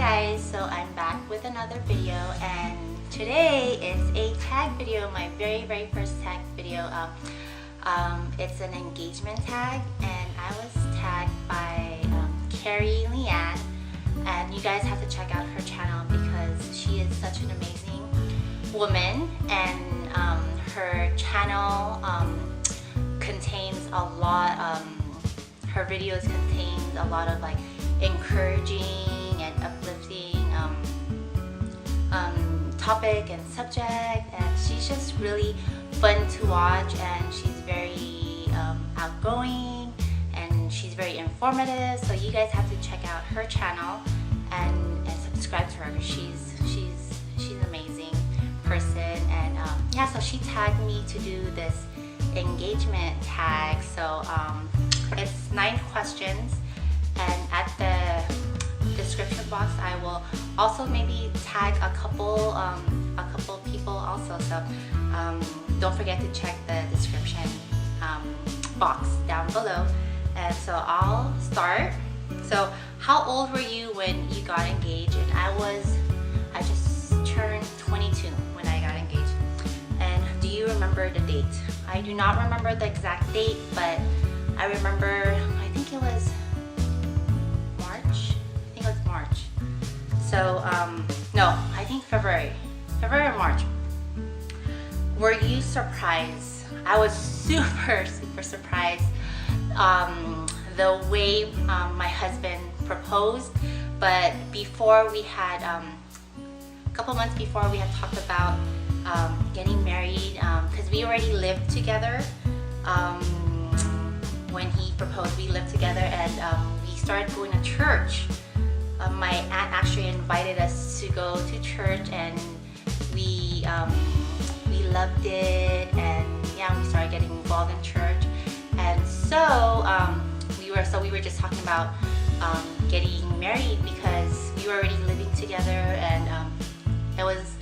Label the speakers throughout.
Speaker 1: guys, so I'm back with another video, and today is a tag video, my very first tag video. It's an engagement tag, and I was tagged by Carrie LeighAnna, and you guys have to check out her channel because she is such an amazing woman, and her channel contains a lot, her videos contain a lot of like encouraging and uplifting topic and subject, and she's just really fun to watch, and she's very outgoing, and she's very informative. So you guys have to check out her channel and subscribe to her. She's an amazing person, and yeah, so she tagged me to do this engagement tag. So it's 9 questions, and at the description box I will also maybe tag a couple people also, so don't forget to check the description box down below. And so I'll start. So how old were you when you got engaged? And I just turned 22 when I got engaged. And do you remember the date? I do not remember the exact date, but I remember, I think it was March. So no, I think February or March. Were you surprised? I was super surprised the way my husband proposed. But before, we had a couple months before, we had talked about getting married, because we already lived together. When he proposed, we lived together, and we started going to church. My aunt actually invited us to go to church, and we loved it, and yeah, we started getting involved in church. And so we were just talking about getting married because we were already living together, and it was,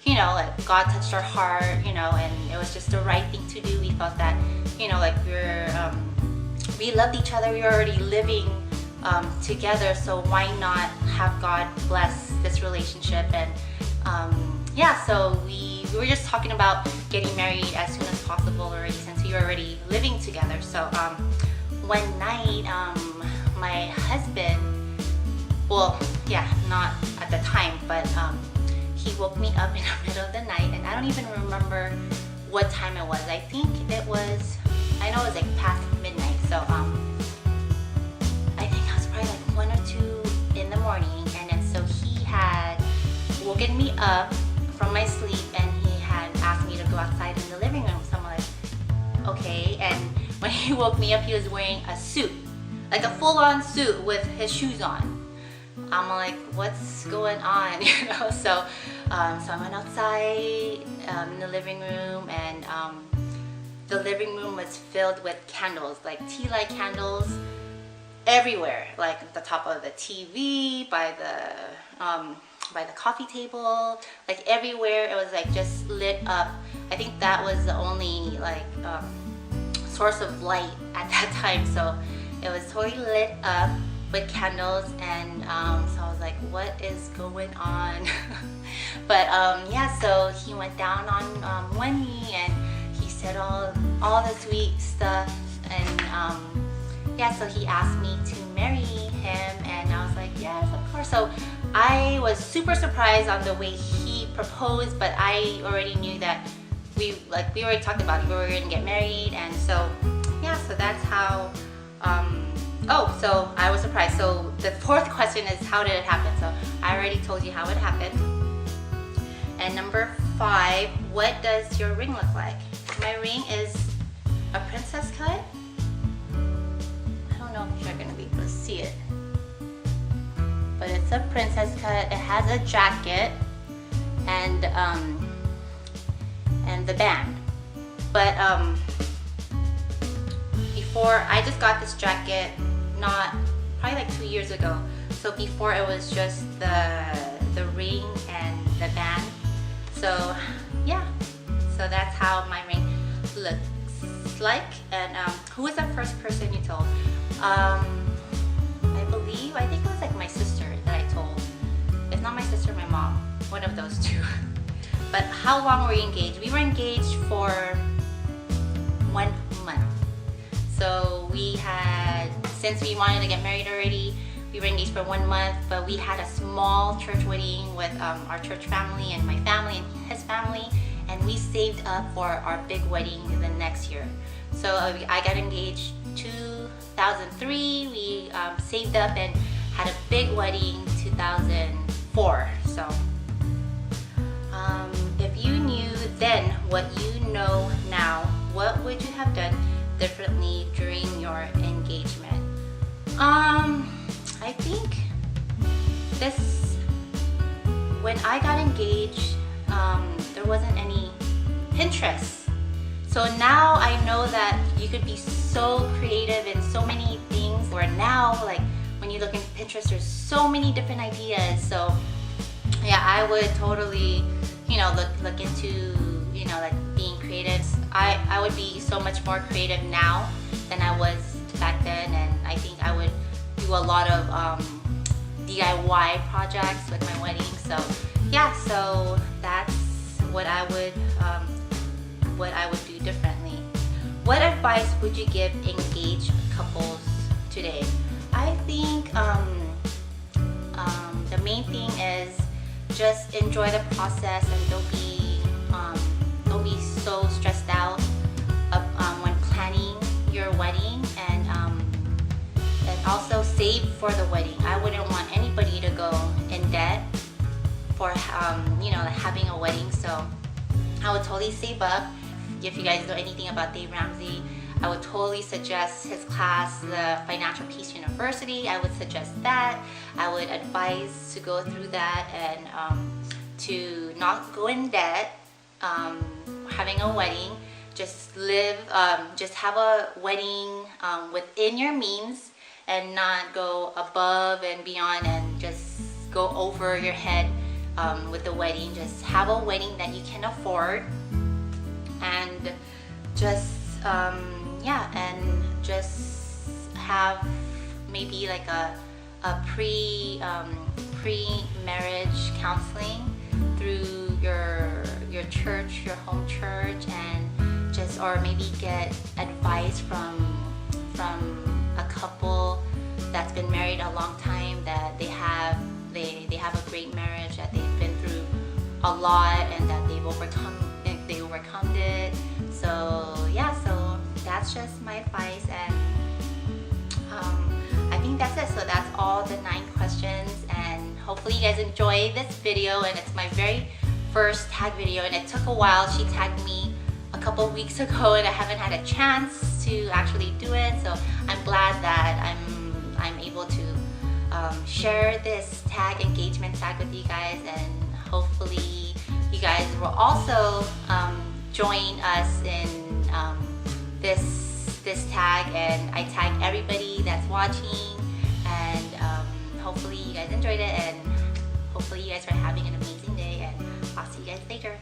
Speaker 1: you know, like God touched our heart, you know, and it was just the right thing to do. We felt that, you know, like we loved each other, we were already living together, so why not have God bless this relationship? And yeah, so we were just talking about getting married as soon as possible already, since we were already living together. So one night, my husband, well, yeah, not at the time, but he woke me up in the middle of the night, and I don't even remember what time it was. I think it was, I know it was like past midnight, so I think I was probably like 1 or 2 in the morning, and then so he had woken me up from my sleep, and he had asked me to go outside in the living room. So I'm like, okay. And when he woke me up, he was wearing a suit, like a full-on suit with his shoes on. I'm like, what's going on? You know, so I went outside in the living room, and the living room was filled with candles, like tea light candles everywhere, like at the top of the TV, by the coffee table, like everywhere. It was like just lit up. I think that was the only like source of light at that time, so it was totally lit up with candles. And so I was like, what is going on? But yeah, so he went down on one knee, and he said all the sweet stuff, and yeah, so he asked me to marry him, and I was like, yes, of course. So I was super surprised on the way he proposed, but I already knew that we already talked about it. We were gonna get married, and so yeah, so that's how. Oh, so I was surprised. So the 4th question is, how did it happen? So I already told you how it happened. And number 5, what does your ring look like? My ring is a princess cut. I don't know if you're gonna be able to see it, but it's a princess cut. It has a jacket and the band. But before, I just got this jacket probably like 2 years ago. So before, it was just the ring and the band. So yeah, so that's how my ring looks like. And who was the first person you told? I think it was like my sister that I told. one of those two. But how long were we engaged? We were engaged for 1 month. So we had, since we wanted to get married already, we were engaged for 1 month, but we had a small church wedding with our church family and my family and his family, and we saved up for our big wedding the next year. So I got engaged 2003, we saved up and had a big wedding 2004. So if you knew then what you know now, what would you have done differently during your engagement? I think when I got engaged, there wasn't any Pinterest. So now I know that you could be so creative in so many things, where now, like, when you look in Pinterest, there's so many different ideas. So yeah, I would totally, look into, like, being creative. I would be so much more creative now than I was back then, and I think I would do a lot of DIY projects with my wedding. So yeah, so that's what I would do differently. What advice would you give engaged couples today? I think the main thing is just enjoy the process and don't be so stressed out when planning your wedding, and also save for the wedding. I wouldn't want anybody to go in debt for having a wedding. So I would totally save up. If you guys know anything about Dave Ramsey, I would totally suggest his class, the Financial Peace University. I would suggest that. I would advise to go through that and to not go in debt. Having a wedding, just have a wedding within your means, and not go above and beyond and just go over your head with the wedding. Just have a wedding that you can afford, and just and just have maybe like a pre-marriage counseling through your church, your home church, and or maybe get advice from a couple that's been married a long time, that they have a great marriage, that they've been through a lot and that they overcome it. So yeah, so that's just my advice, and I think that's it. So that's all the 9 questions, and hopefully you guys enjoy this video. And it's my very first tag video, and it took a while. She tagged me a couple weeks ago, and I haven't had a chance to actually do it. So I'm glad that I'm able to share this engagement tag with you guys, and hopefully you guys will also join us in this tag, and I tag everybody that's watching, and hopefully you guys enjoyed it, and hopefully you guys are having an amazing day, and I'll see you guys later.